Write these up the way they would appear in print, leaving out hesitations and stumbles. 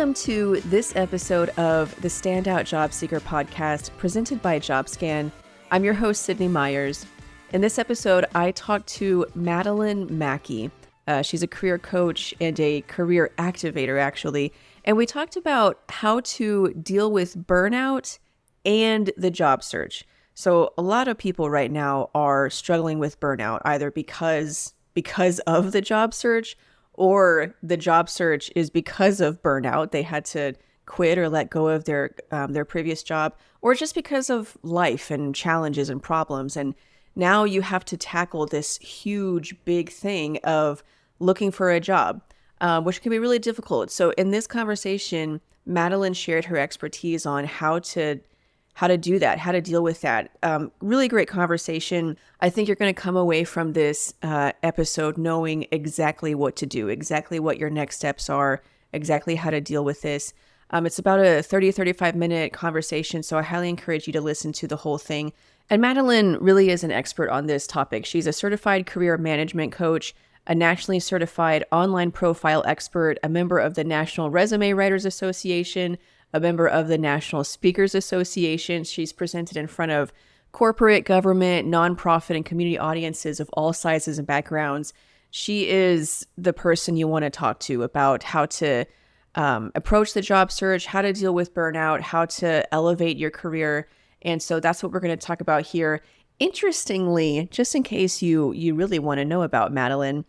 Welcome to this episode of the Standout Job Seeker podcast presented by JobScan. I'm your host, Sydney Myers. In this episode, I talked to Madeline Mackey. She's a career coach and a career activator, actually. And we talked about how to deal with burnout and the job search. So a lot of people right now are struggling with burnout, either because of the job search, or the job search is because of burnout. They had to quit or let go of their previous job, or just because of life and challenges and problems. And now you have to tackle this huge, big thing of looking for a job, which can be really difficult. So in this conversation, Madeline shared her expertise on how to do that, how to deal with that. Really great conversation. I think you're going to come away from this episode knowing exactly what to do, exactly what your next steps are, exactly how to deal with this. It's about a 35 minute conversation, so I highly encourage you to listen to the whole thing. And Madeline really is an expert on this topic. She's a certified career management coach, a nationally certified online profile expert, a member of the National Resume Writers Association, a member of the National Speakers Association. She's presented in front of corporate, government, nonprofit, and community audiences of all sizes and backgrounds. She is the person you want to talk to about how to approach the job search, how to deal with burnout, how to elevate your career. And so that's what we're going to talk about here. Interestingly, just in case you really want to know about Madeline,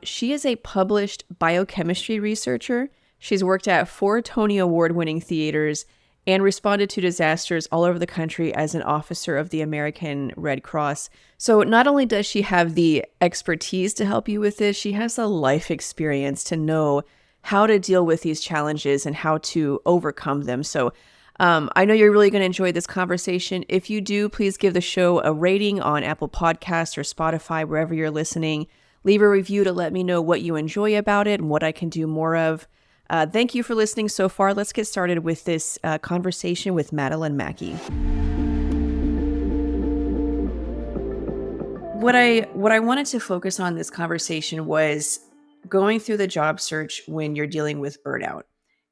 she is a published biochemistry researcher. She's worked at 4 Tony Award-winning theaters and responded to disasters all over the country as an officer of the American Red Cross. So not only does she have the expertise to help you with this, she has a life experience to know how to deal with these challenges and how to overcome them. So I know you're really going to enjoy this conversation. If you do, please give the show a rating on Apple Podcasts or Spotify, wherever you're listening. Leave a review to let me know what you enjoy about it and what I can do more of. Thank you for listening so far. Let's get started with this conversation with Madeline Mackey. What I wanted to focus on this conversation was going through the job search when you're dealing with burnout.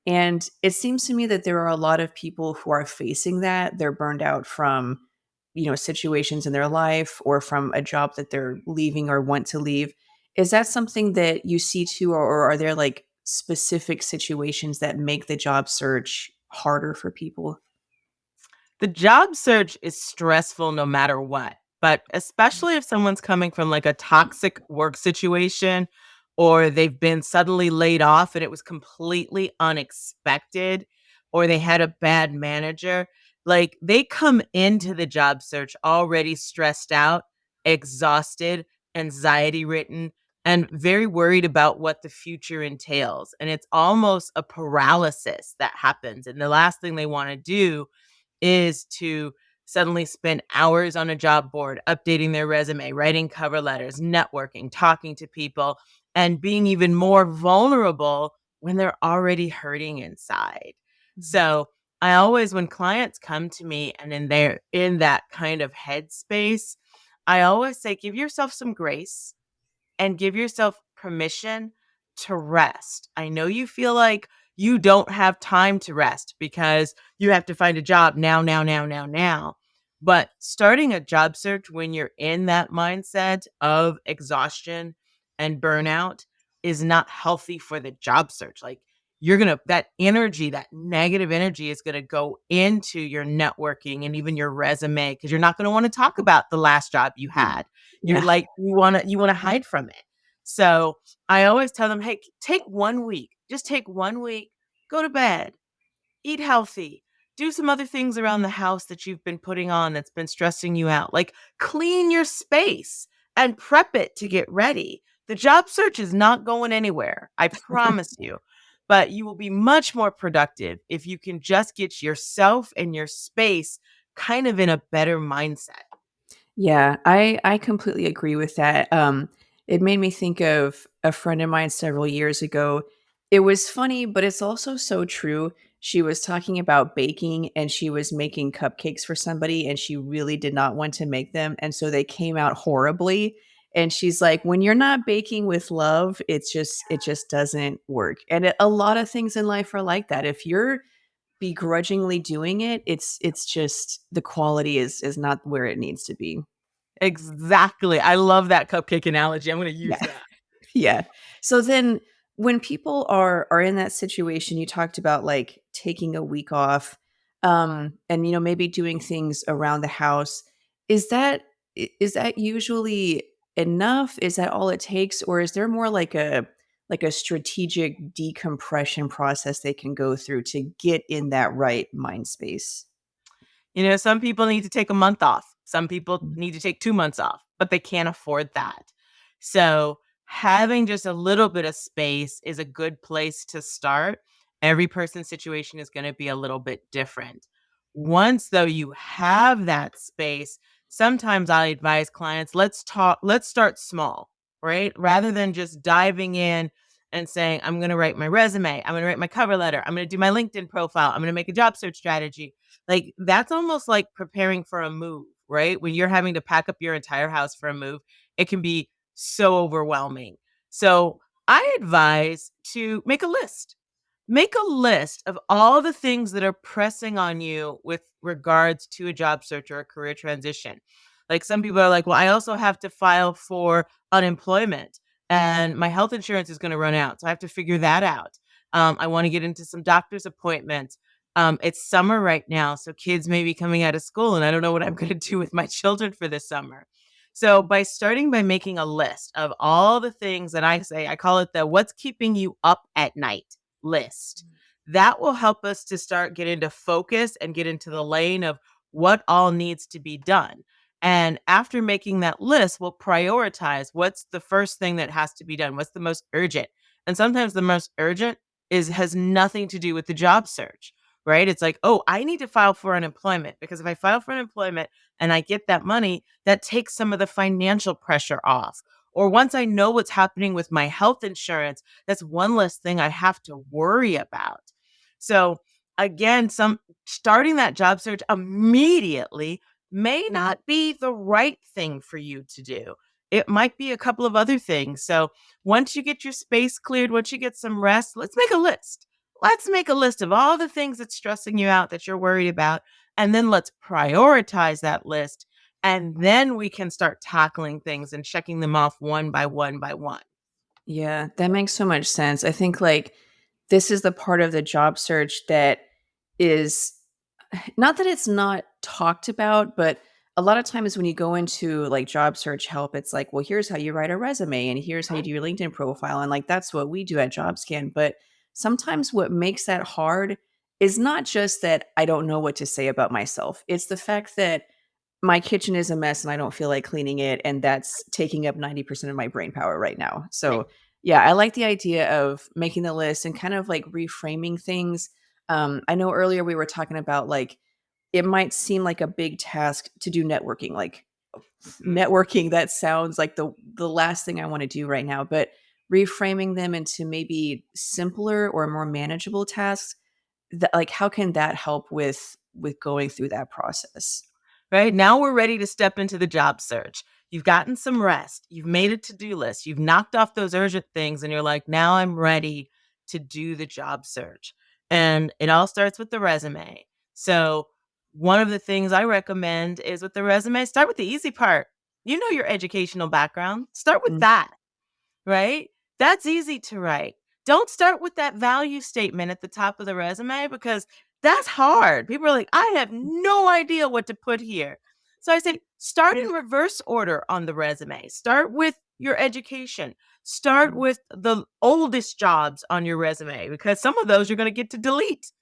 And it seems to me that there are a lot of people who are facing that. They're burned out from, situations in their life or from a job that they're leaving or want to leave. Is that something that you see too, or are there like specific situations that make the job search harder for people? The job search is stressful no matter what, but especially if someone's coming from like a toxic work situation or they've been suddenly laid off and it was completely unexpected, or they had a bad manager, like they come into the job search already stressed out, exhausted, anxiety ridden, and very worried about what the future entails. And it's almost a paralysis that happens. And the last thing they want to do is to suddenly spend hours on a job board, updating their resume, writing cover letters, networking, talking to people, and being even more vulnerable when they're already hurting inside. So I always, when clients come to me and they're in that kind of headspace, I always say, give yourself some grace and give yourself permission to rest. I know you feel like you don't have time to rest because you have to find a job now. But starting a job search when you're in that mindset of exhaustion and burnout is not healthy for the job search. Like that energy, that negative energy is going to go into your networking and even your resume, because you're not going to want to talk about the last job you had. You're like, you want to hide from it. So I always tell them, hey, take 1 week, just take 1 week, go to bed, eat healthy, do some other things around the house that you've been putting on that's been stressing you out, like clean your space and prep it to get ready. The job search is not going anywhere, I promise you, but you will be much more productive if you can just get yourself and your space kind of in a better mindset. Yeah, I completely agree with that. It made me think of a friend of mine several years ago. It was funny, but it's also so true. She was talking about baking and she was making cupcakes for somebody and she really did not want to make them. And so they came out horribly. And she's like, when you're not baking with love, it just doesn't work. And a lot of things in life are like that. If you're begrudgingly doing it, it's just the quality is not where it needs to be. Exactly. I love that cupcake analogy. I'm going to use Yeah. that. Yeah. So then when people are in that situation, you talked about like taking a week off, and maybe doing things around the house. Is that is that usually enough? Is that all it takes? Or is there more like a strategic decompression process they can go through to get in that right mind space? Some people need to take a month off. Some people need to take 2 months off, but they can't afford that. So, having just a little bit of space is a good place to start. Every person's situation is going to be a little bit different. Once though you have that space, sometimes I advise clients, let's start small, right? Rather than just diving in and saying, I'm going to write my resume, I'm going to write my cover letter, I'm going to do my LinkedIn profile, I'm going to make a job search strategy. Like, that's almost like preparing for a move, right? When you're having to pack up your entire house for a move, it can be so overwhelming. So, I advise to make a list. Make a list of all the things that are pressing on you with regards to a job search or a career transition. Like, some people are like, well, I also have to file for unemployment and my health insurance is going to run out. So I have to figure that out. I want to get into some doctor's appointments. It's summer right now. So kids may be coming out of school and I don't know what I'm going to do with my children for this summer. So by starting by making a list of all the things that I call it the what's keeping you up at night list. That will help us to start get into focus and get into the lane of what all needs to be done. And after making that list, we'll prioritize what's the first thing that has to be done, what's the most urgent. And sometimes the most urgent is has nothing to do with the job search, right? It's like, oh, I need to file for unemployment because if I file for unemployment and I get that money, that takes some of the financial pressure off. Or once I know what's happening with my health insurance, that's one less thing I have to worry about. So again, some starting that job search immediately may not be the right thing for you to do. It might be a couple of other things. So once you get your space cleared, once you get some rest, let's make a list. Let's make a list of all the things that's stressing you out that you're worried about. And then let's prioritize that list. And then we can start tackling things and checking them off one by one by one. Yeah, that makes so much sense. I think like this is the part of the job search that is not that it's not talked about, but a lot of times when you go into like job search help, it's like, well, here's how you write a resume and here's how you do your LinkedIn profile. And like that's what we do at JobScan. But sometimes what makes that hard is not just that I don't know what to say about myself. It's the fact that my kitchen is a mess and I don't feel like cleaning it, and that's taking up 90% of my brain power right now. Right. So, yeah, I like the idea of making the list and kind of like reframing things. I know earlier we were talking about like it might seem like a big task to do networking. Like networking, that sounds like the last thing I want to do right now, but reframing them into maybe simpler or more manageable tasks. That like how can that help with going through that process? Right now, we're ready to step into the job search. You've gotten some rest. You've made a to do list. You've knocked off those urgent things, and you're like, now I'm ready to do the job search. And it all starts with the resume. So, one of the things I recommend is with the resume, start with the easy part. You know your educational background, start with Mm, that, right? That's easy to write. Don't start with that value statement at the top of the resume because that's hard. People are like, I have no idea what to put here. So I say, start in reverse order on the resume. Start with your education. Start with the oldest jobs on your resume because some of those you're going to get to delete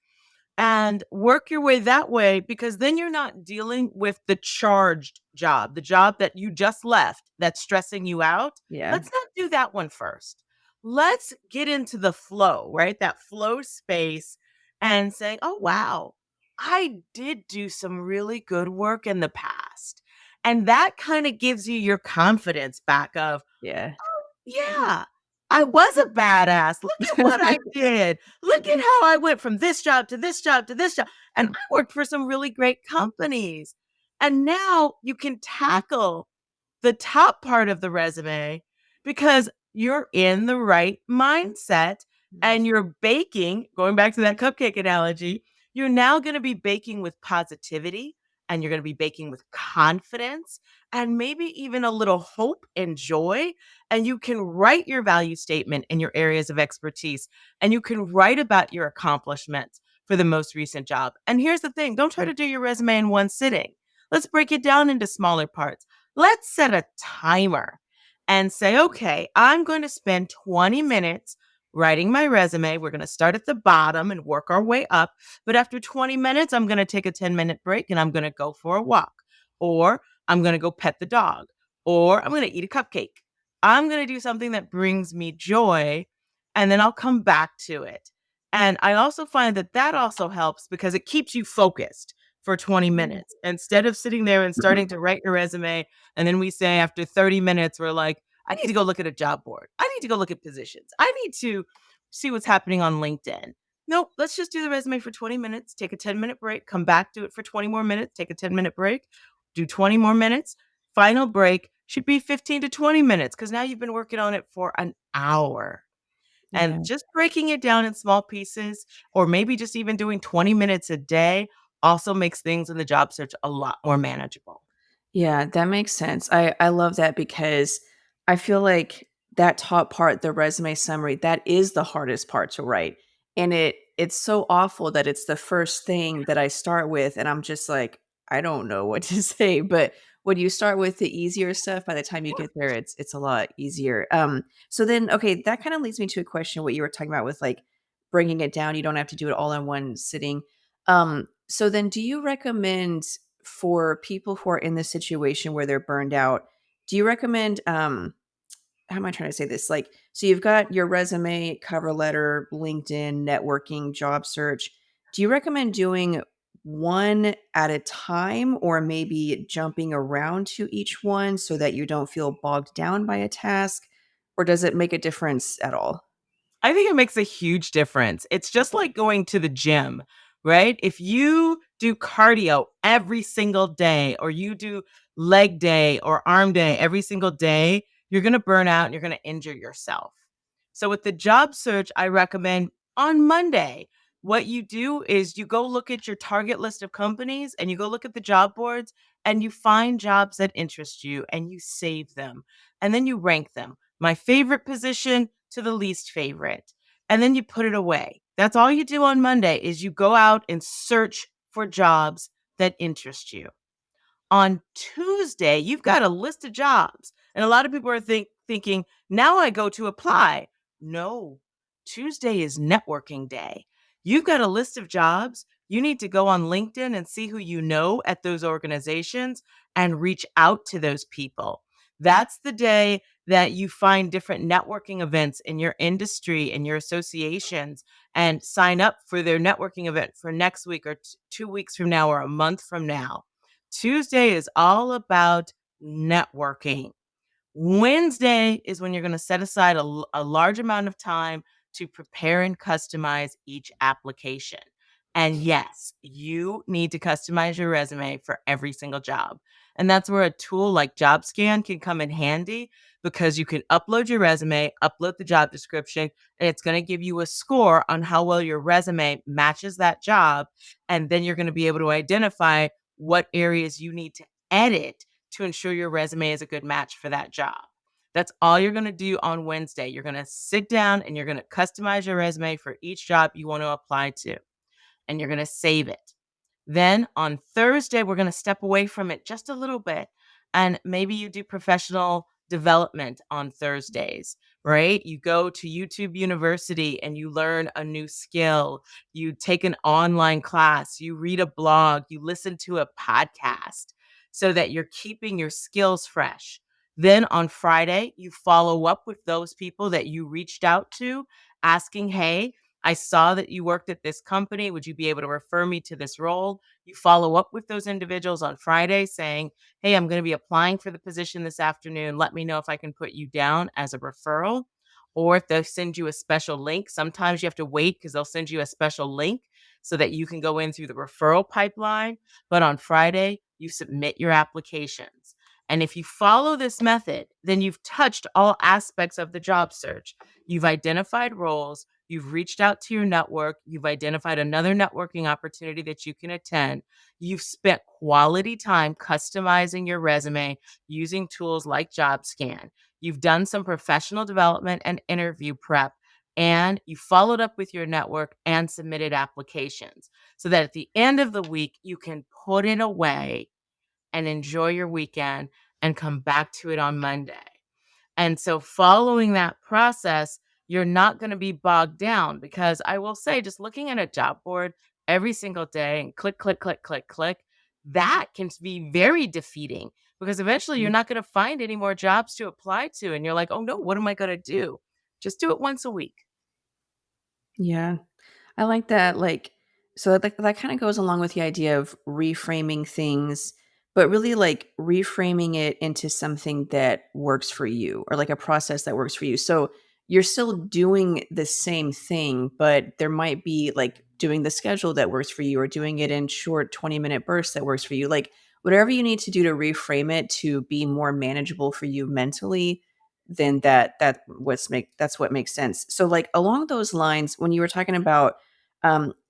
and work your way that way because then you're not dealing with the charged job, the job that you just left that's stressing you out. yeah. Let's not do that one first. Let's get into the flow, right? That flow space and saying, oh, wow, I did do some really good work in the past. And that kind of gives you your confidence back of, Yeah. yeah, I was a badass. Look at what I did. Look at how I went from this job to this job to this job. And I worked for some really great companies. And now you can tackle the top part of the resume because you're in the right mindset and you're baking, going back to that cupcake analogy, you're now going to be baking with positivity and you're going to be baking with confidence and maybe even a little hope and joy. And you can write your value statement in your areas of expertise and you can write about your accomplishments for the most recent job. And here's the thing, don't try to do your resume in one sitting. Let's break it down into smaller parts. Let's set a timer and say, okay, I'm going to spend 20 minutes writing my resume. We're going to start at the bottom and work our way up. But after 20 minutes, I'm going to take a 10-minute break and I'm going to go for a walk, or I'm going to go pet the dog, or I'm going to eat a cupcake. I'm going to do something that brings me joy, and then I'll come back to it. And I also find that that also helps because it keeps you focused for 20 minutes instead of sitting there and starting to write your resume. And then we say after 30 minutes, we're like, I need to go look at a job board. I need to go look at positions. I need to see what's happening on LinkedIn. Nope, let's just do the resume for 20 minutes, take a 10-minute break, come back, do it for 20 more minutes, take a 10-minute break, do 20 more minutes. Final break should be 15 to 20 minutes because now you've been working on it for an hour. Yeah. And just breaking it down in small pieces, or maybe just even doing 20 minutes a day, also makes things in the job search a lot more manageable. Yeah, that makes sense. I love that because I feel like that top part, the resume summary, that is the hardest part to write. And it's so awful that it's the first thing that I start with and I'm just like, I don't know what to say, but when you start with the easier stuff, by the time you get there, it's a lot easier. So then okay, that kind of leads me to a question what you were talking about with like bringing it down. You don't have to do it all in one sitting. So then do you recommend for people who are in this situation where they're burned out, do you recommend how am I trying to say this? Like, so you've got your resume, cover letter, LinkedIn, networking, job search. Do you recommend doing one at a time or maybe jumping around to each one so that you don't feel bogged down by a task? Or does it make a difference at all? I think it makes a huge difference. It's just like going to the gym, right? If you do cardio every single day, or you do leg day or arm day every single day, you're going to burn out and you're going to injure yourself. So, with the job search, I recommend on Monday, what you do is you go look at your target list of companies and you go look at the job boards and you find jobs that interest you and you save them and then you rank them. My favorite position to the least favorite. And then you put it away. That's all you do on Monday is you go out and search for jobs that interest you. On Tuesday, you've got a list of jobs. And a lot of people are thinking, now I go to apply. No, Tuesday is networking day. You've got a list of jobs. You need to go on LinkedIn and see who you know at those organizations and reach out to those people. That's the day that you find different networking events in your industry and your associations and sign up for their networking event for next week or 2 weeks from now or a month from now. Tuesday is all about networking. Wednesday is when you're going to set aside a large amount of time to prepare and customize each application. And yes, you need to customize your resume for every single job. And that's where a tool like JobScan can come in handy because you can upload your resume, upload the job description, and it's going to give you a score on how well your resume matches that job. And then you're going to be able to identify what areas you need to edit to ensure your resume is a good match for that job. That's all you're going to do on Wednesday. You're going to sit down and you're going to customize your resume for each job you want to apply to, and you're going to save it. Then on Thursday, we're going to step away from it just a little bit. And maybe you do professional development on Thursdays, right? You go to YouTube University and you learn a new skill. You take an online class, you read a blog, you listen to a podcast so that you're keeping your skills fresh. Then on Friday, you follow up with those people that you reached out to, asking, hey, I saw that you worked at this company. Would you be able to refer me to this role? You follow up with those individuals on Friday saying, hey, I'm going to be applying for the position this afternoon. Let me know if I can put you down as a referral. Or if they'll send you a special link. Sometimes you have to wait because they'll send you a special link so that you can go in through the referral pipeline. But on Friday, you submit your applications. And if you follow this method, then you've touched all aspects of the job search. You've identified roles, you've reached out to your network, you've identified another networking opportunity that you can attend. You've spent quality time customizing your resume using tools like JobScan. You've done some professional development and interview prep, and you followed up with your network and submitted applications so that at the end of the week, you can put it away and enjoy your weekend and come back to it on Monday. And so, following that process, you're not going to be bogged down because I will say, just looking at a job board every single day and click, click, click, click, click, that can be very defeating because eventually you're Mhm. not going to find any more jobs to apply to. And you're like, oh no, what am I going to do? Just do it once a week. Yeah. I like that, like so that kinda goes along with the idea of reframing things, but really, like, reframing it into something that works for you or, like, a process that works for you. So, you're still doing the same thing, but there might be, like, doing the schedule that works for you or doing it in short 20-minute bursts that works for you. Like, whatever you need to do to reframe it to be more manageable for you mentally, then that's what makes sense. So, like, along those lines, when you were talking about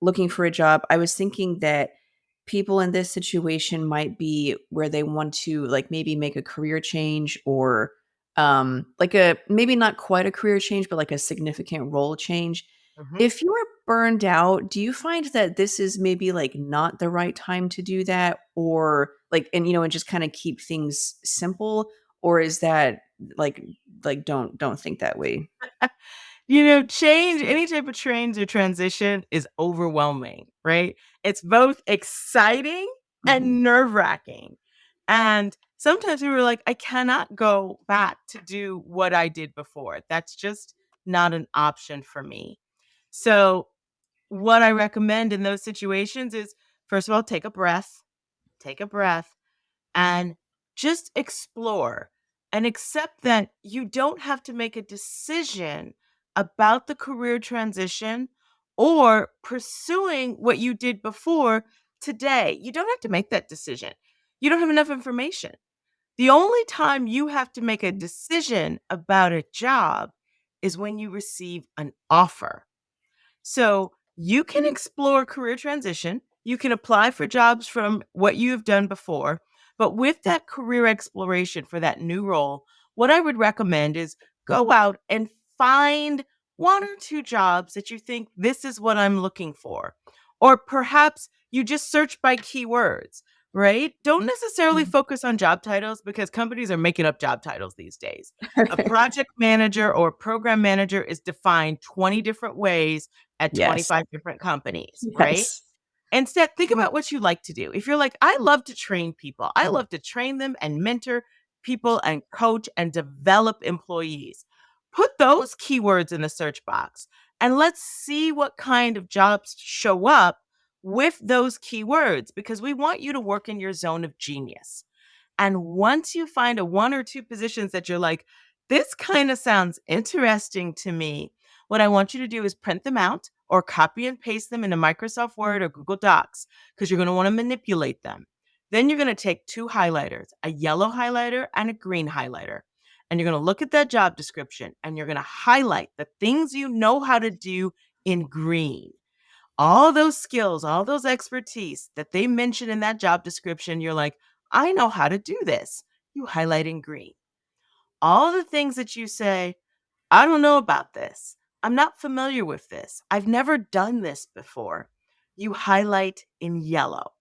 looking for a job, I was thinking that people in this situation might be where they want to like maybe make a career change or like a maybe not quite a career change, but like a significant role change. Mhm. If you are burned out, do you find that this is maybe like not the right time to do that or like and and just kind of keep things simple or is that like don't think that way? Change, any type of change or transition is overwhelming, right? It's both exciting Mhm. and nerve wracking. And sometimes we were like, I cannot go back to do what I did before. That's just not an option for me. So, what I recommend in those situations is first of all, take a breath, and just explore and accept that you don't have to make a decision about the career transition or pursuing what you did before today. You don't have to make that decision. You don't have enough information. The only time you have to make a decision about a job is when you receive an offer. So you can explore career transition. You can apply for jobs from what you've done before. But with that career exploration for that new role, what I would recommend is go out and find one or two jobs that you think this is what I'm looking for. Or perhaps you just search by keywords, right? Don't necessarily Mhm. focus on job titles because companies are making up job titles these days. A project manager or program manager is defined 20 different ways at Yes. 25 different companies, right? Yes. Instead, think about what you like to do. If you're like, I love to train people, I love to train them and mentor people and coach and develop employees. Put those keywords in the search box and let's see what kind of jobs show up with those keywords because we want you to work in your zone of genius. And once you find a one or two positions that you're like, this kind of sounds interesting to me, what I want you to do is print them out or copy and paste them into Microsoft Word or Google Docs because you're going to want to manipulate them. Then you're going to take two highlighters, a yellow highlighter and a green highlighter. And you're going to look at that job description and you're going to highlight the things you know how to do in green. All those skills, all those expertise that they mention in that job description, you're like, I know how to do this. You highlight in green. All the things that you say, I don't know about this. I'm not familiar with this. I've never done this before. You highlight in yellow.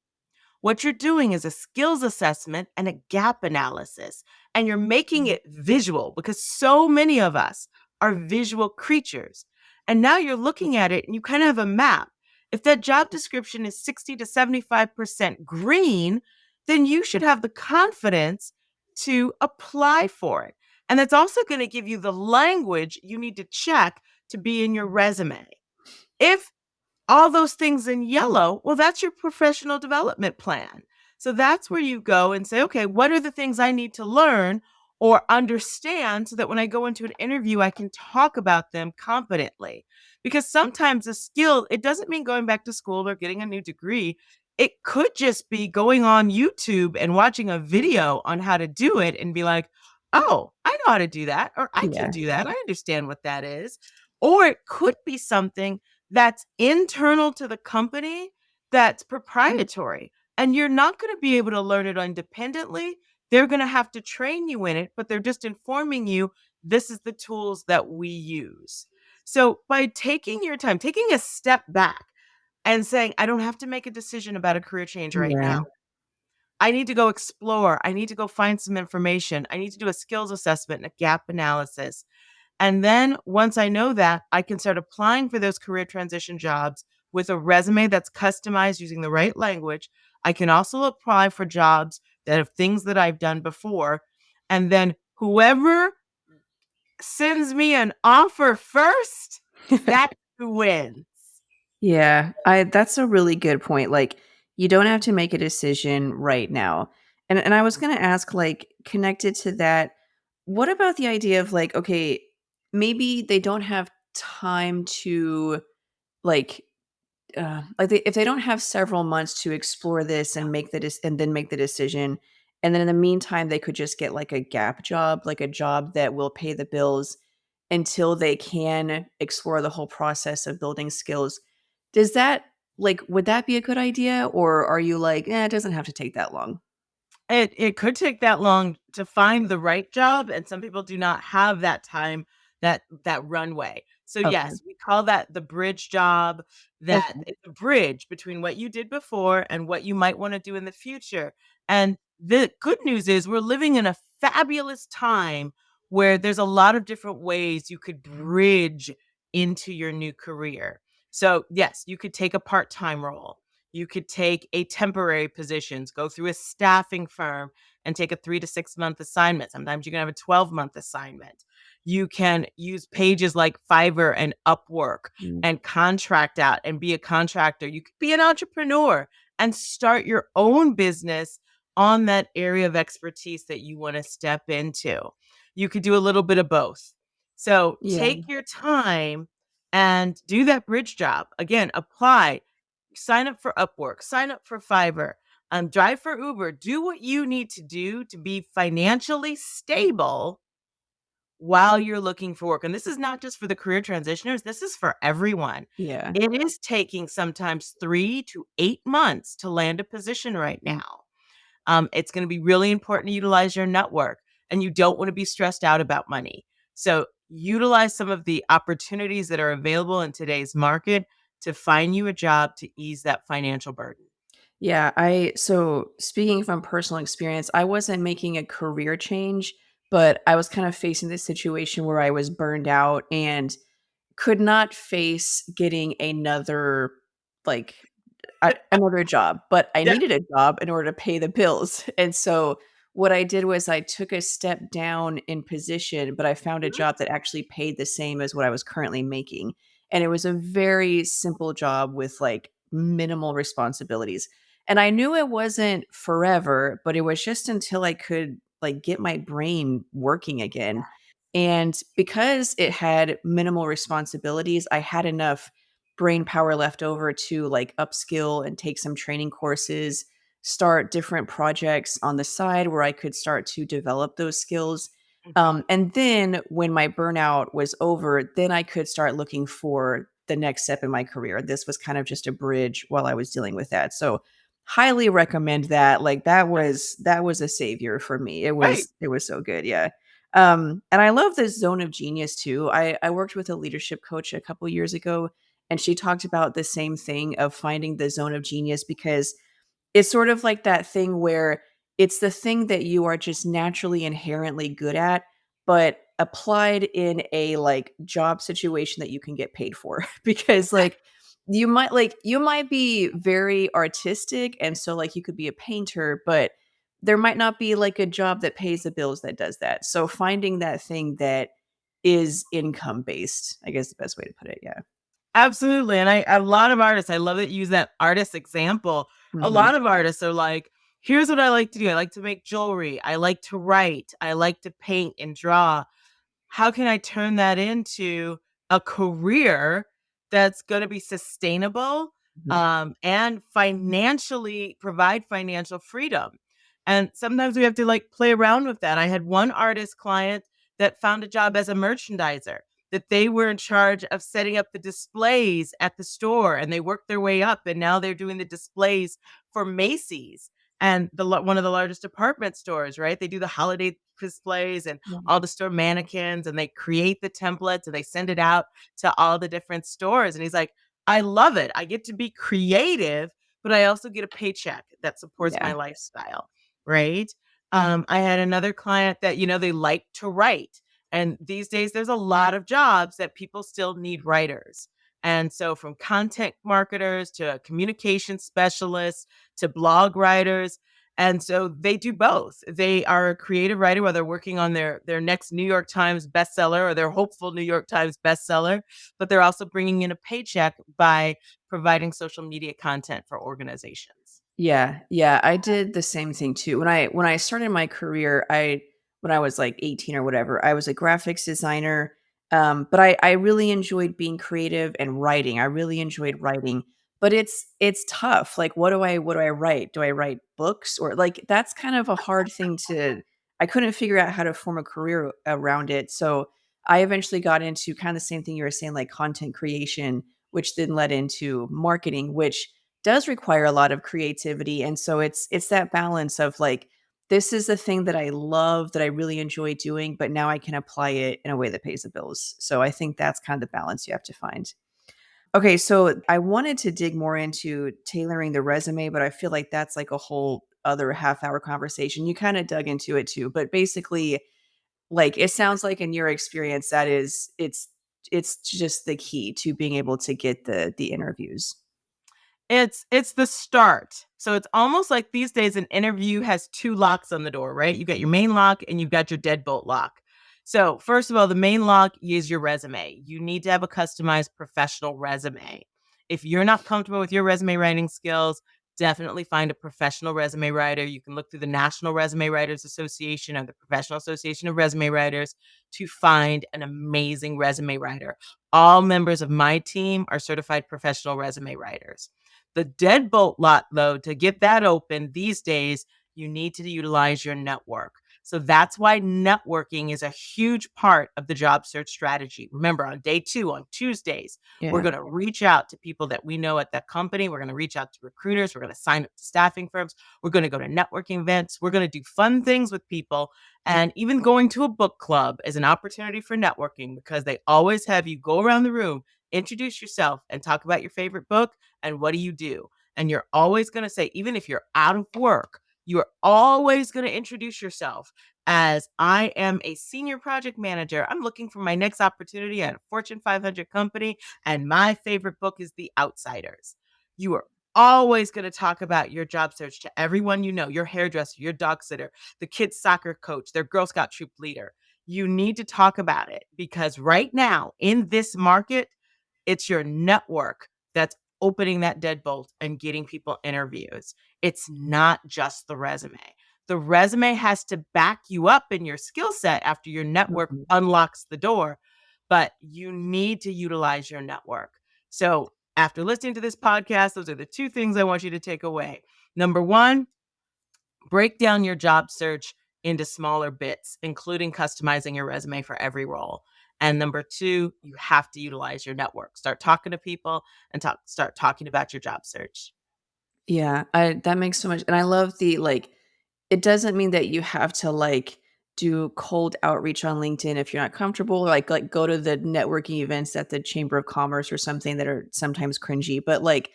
What you're doing is a skills assessment and a gap analysis, and you're making it visual because so many of us are visual creatures. And now you're looking at it and you kind of have a map. If that job description is 60 to 75% green, then you should have the confidence to apply for it. And that's also going to give you the language you need to check to be in your resume. If all those things in yellow, well, that's your professional development plan. So that's where you go and say, okay, what are the things I need to learn or understand so that when I go into an interview, I can talk about them competently? Because sometimes a skill, it doesn't mean going back to school or getting a new degree. It could just be going on YouTube and watching a video on how to do it and be like, oh, I know how to do that, or I can Yeah. do that. I understand what that is. Or it could be something that's internal to the company that's proprietary. And you're not going to be able to learn it independently. They're going to have to train you in it, but they're just informing you this is the tools that we use. So by taking your time, taking a step back, and saying, I don't have to make a decision about a career change right now. Yeah. I need to go explore. I need to go find some information. I need to do a skills assessment and a gap analysis. And then once I know that, I can start applying for those career transition jobs with a resume that's customized using the right language. I can also apply for jobs that have things that I've done before. And then whoever sends me an offer first, that's who wins. Yeah, I that's a really good point. Like, you don't have to make a decision right now. And I was gonna ask, like, connected to that, what about the idea of like, okay, maybe they don't have time to like if they don't have several months to explore this and and then make the decision, and then in the meantime they could just get like a gap job, like a job that will pay the bills until they can explore the whole process of building skills. Does that like would that be a good idea, or are you like, it doesn't have to take that long? It could take that long to find the right job, and some people do not have that time, that runway. So, Okay. yes, we call that the bridge job, that Okay. it's a bridge between what you did before and what you might wanna do in the future, and the good news is we're living in a fabulous time where there's a lot of different ways you could bridge into your new career. So, yes, you could take a part-time role. You could take a temporary positions, go through a staffing firm and take a 3 to 6 month assignment. Sometimes you can have a 12-month assignment. You can use pages like Fiverr and Upwork Mm. and contract out and be a contractor. You could be an entrepreneur and start your own business on that area of expertise that you want to step into. You could do a little bit of both. So Yeah. take your time and do that bridge job. Again, apply, sign up for Upwork, sign up for Fiverr, drive for Uber, do what you need to do to be financially stable while you're looking for work. And this is not just for the career transitioners, this is for everyone. Yeah. It is taking sometimes 3 to 8 months to land a position right now. It's going to be really important to utilize your network, and you don't want to be stressed out about money. So, utilize some of the opportunities that are available in today's market to find you a job to ease that financial burden. Yeah, I so speaking from personal experience, I wasn't making a career change, but I was kind of facing this situation where I was burned out and could not face getting another like another job, but I Yeah. needed a job in order to pay the bills. And so what I did was I took a step down in position, but I found a Mhm. job that actually paid the same as what I was currently making. And it was a very simple job with like minimal responsibilities. And I knew it wasn't forever, but it was just until I could like get my brain working again. And because it had minimal responsibilities, I had enough brain power left over to like upskill and take some training courses, start different projects on the side where I could start to develop those skills. Mhm. And then when my burnout was over, then I could start looking for the next step in my career. This was kind of just a bridge while I was dealing with that. So highly recommend that. Like that was a savior for me. It Right. was so good. Yeah. And I love this zone of genius too. I worked with a leadership coach a couple years ago, and she talked about the same thing of finding the zone of genius because it's sort of like that thing where it's the thing that you are just naturally inherently good at, but applied in a like job situation that you can get paid for. Because you might be very artistic, and so like you could be a painter, but there might not be like a job that pays the bills that does that. So finding that thing that is income based, I guess the best way to put it. Yeah. Absolutely. And a lot of artists, I love that you use that artist example. A Mhm. lot of artists are like, here's what I like to do. I like to make jewelry. I like to write. I like to paint and draw. How can I turn that into a career that's going to be sustainable Mhm. and financially provide financial freedom. And sometimes we have to like play around with that. I had one artist client that found a job as a merchandiser, that they were in charge of setting up the displays at the store, and they worked their way up, and now they're doing the displays for Macy's and one of the largest department stores, right? They do the holiday displays and Yeah. all the store mannequins, and they create the templates and they send it out to all the different stores. And he's like, I love it. I get to be creative, but I also get a paycheck that supports my Yeah. lifestyle, right? I had another client that, they like to write. And these days, there's a lot of jobs that people still need writers. And so, from content marketers to communication specialists to blog writers. And so they do both. They are a creative writer, whether they're working on their next New York Times bestseller or their hopeful New York Times bestseller, but they're also bringing in a paycheck by providing social media content for organizations. Yeah, yeah, I did the same thing too. When I started my career, when I was like 18 or whatever, I was a graphics designer. But I really enjoyed being creative and writing. I really enjoyed writing, but it's tough. Like, what do I write? Do I write books, or like that's kind of a hard thing to. I couldn't figure out how to form a career around it. So I eventually got into kind of the same thing you were saying, like content creation, which then led into marketing, which does require a lot of creativity. And so it's that balance of like, this is the thing that I love, that I really enjoy doing, but now I can apply it in a way that pays the bills. So I think that's kind of the balance you have to find. Okay, so I wanted to dig more into tailoring the resume, but I feel like that's like a whole other half-hour conversation. You kind of dug into it too, but basically, like it sounds like in your experience, that is it's just the key to being able to get the interviews. It's the start. So it's almost like these days an interview has two locks on the door, right? You got your main lock and you've got your deadbolt lock. So first of all, the main lock is your resume. You need to have a customized professional resume. If you're not comfortable with your resume writing skills, definitely find a professional resume writer. You can look through the National Resume Writers Association or the Professional Association of Resume Writers to find an amazing resume writer. All members of my team are certified professional resume writers. The deadbolt lot, though, to get that open these days, you need to utilize your network. So that's why networking is a huge part of the job search strategy. Remember, on day 2, on Tuesdays, we're Yeah. going to reach out to people that we know at that company. We're going to reach out to recruiters. We're going to sign up to staffing firms. We're going to go to networking events. We're going to do fun things with people. And even going to a book club is an opportunity for networking because they always have you go around the room, introduce yourself, and talk about your favorite book and what do you do. And you're always going to say, even if you're out of work, you are always going to introduce yourself as I am a senior project manager. I'm looking for my next opportunity at a Fortune 500 company, and my favorite book is The Outsiders. You are always going to talk about your job search to everyone you know, your hairdresser, your dog sitter, the kids' soccer coach, their Girl Scout troop leader. You need to talk about it because right now in this market, it's your network that's opening that deadbolt and getting people interviews. It's not just the resume. The resume has to back you up in your skill set after your network Mhm. unlocks the door, but you need to utilize your network. So, after listening to this podcast, those are the two things I want you to take away. Number one, break down your job search into smaller bits, including customizing your resume for every role. And number two, you have to utilize your network. Start talking to people and start talking about your job search. Yeah, I that makes so much, and I love the, like, it doesn't mean that you have to, like, do cold outreach on LinkedIn if you're not comfortable, like, go to the networking events at the Chamber of Commerce or something that are sometimes cringy, but, like,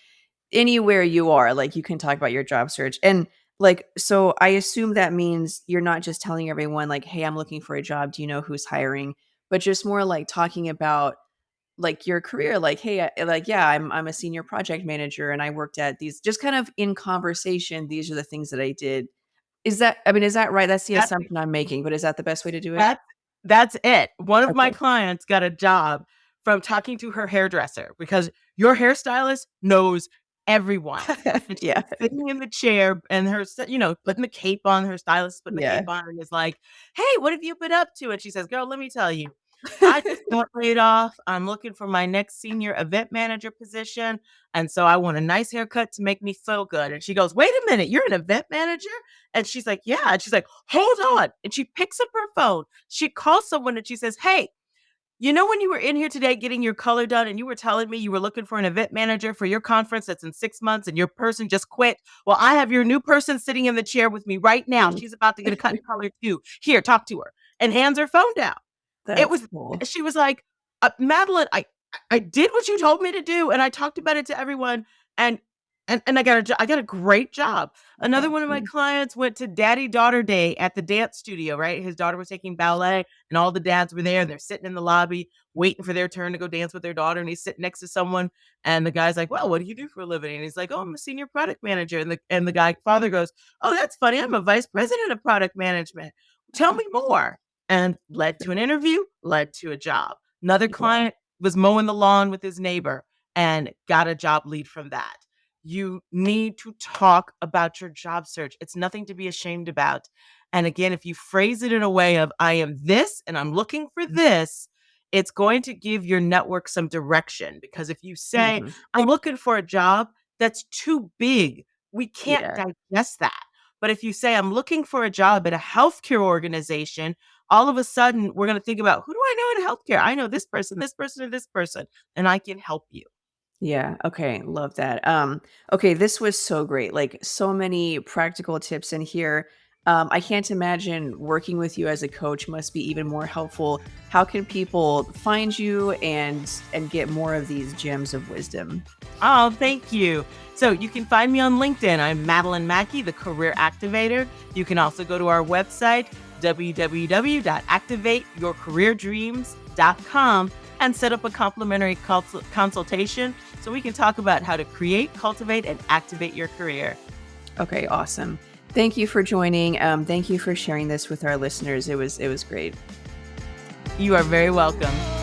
anywhere you are, like, you can talk about your job search, and, like, so I assume that means you're not just telling everyone, like, "Hey, I'm looking for a job, do you know who's hiring?" But just more like talking about like your career, like, "Hey, like, yeah, I'm a senior project manager and I worked at these," just kind of in conversation, these are the things that I did. Is that, I mean, is that right? That's the That's assumption I'm making, but is that the best way to do it? that's that's it. One of my Okay. clients got a job from talking to her hairdresser because your hairstylist knows everyone. And Yeah. she's sitting in the chair and putting the cape on, her stylist is putting the Yeah. cape on and is like, "Hey, what have you been up to?" And she says, "Girl, let me tell you. I just got laid off. I'm looking for my next senior event manager position. And so I want a nice haircut to make me feel good. And she goes, wait a minute, you're an event manager? And she's like, yeah. And she's like, hold on. And she picks up her phone. She calls someone and she says, hey, you know, when you were in here today getting your color done and you were telling me you were looking for an event manager for your conference that's in 6 months and your person just quit? Well, I have your new person sitting in the chair with me right now. She's about to get a cut and color too. Here, talk to her. And hands her phone down. It That's was cool. She was like, Madeline, I did what you told me to do, and I talked about it to everyone, and I got a great job. Another one of my Awesome. clients went to Daddy-Daughter Day at the dance studio, right? His daughter was taking ballet, and all the dads were there, and they're sitting in the lobby waiting for their turn to go dance with their daughter, and he's sitting next to someone, and the guy's like, "Well, what do you do for a living?" And he's like, "Oh, I'm a senior product manager." And the guy father goes, "Oh, that's funny. I'm a vice president of product management. Tell me more." And led to an interview, led to a job. Another client was mowing the lawn with his neighbor and got a job lead from that. You need to talk about your job search. It's nothing to be ashamed about. And again, if you phrase it in a way of, I am this and I'm looking for this, it's going to give your network some direction. Because if you say, Mhm. I'm looking for a job, that's too big. We can't Yeah. digest that. But if you say, I'm looking for a job at a healthcare organization, all of a sudden we're going to think about, who do I know in healthcare? I know this person, or this person, and I can help you. Yeah, okay, love that. Okay, this was so great. Like so many practical tips in here. I can't imagine working with you as a coach must be even more helpful. How can people find you and get more of these gems of wisdom? Oh, thank you. So you can find me on LinkedIn. I'm Madeline Mackey, the Career Activator. You can also go to our website, www.activateyourcareerdreams.com, and set up a complimentary consultation so we can talk about how to create, cultivate, and activate your career. Okay, awesome. Thank you for joining. Thank you for sharing this with our listeners. It was great. You are very welcome.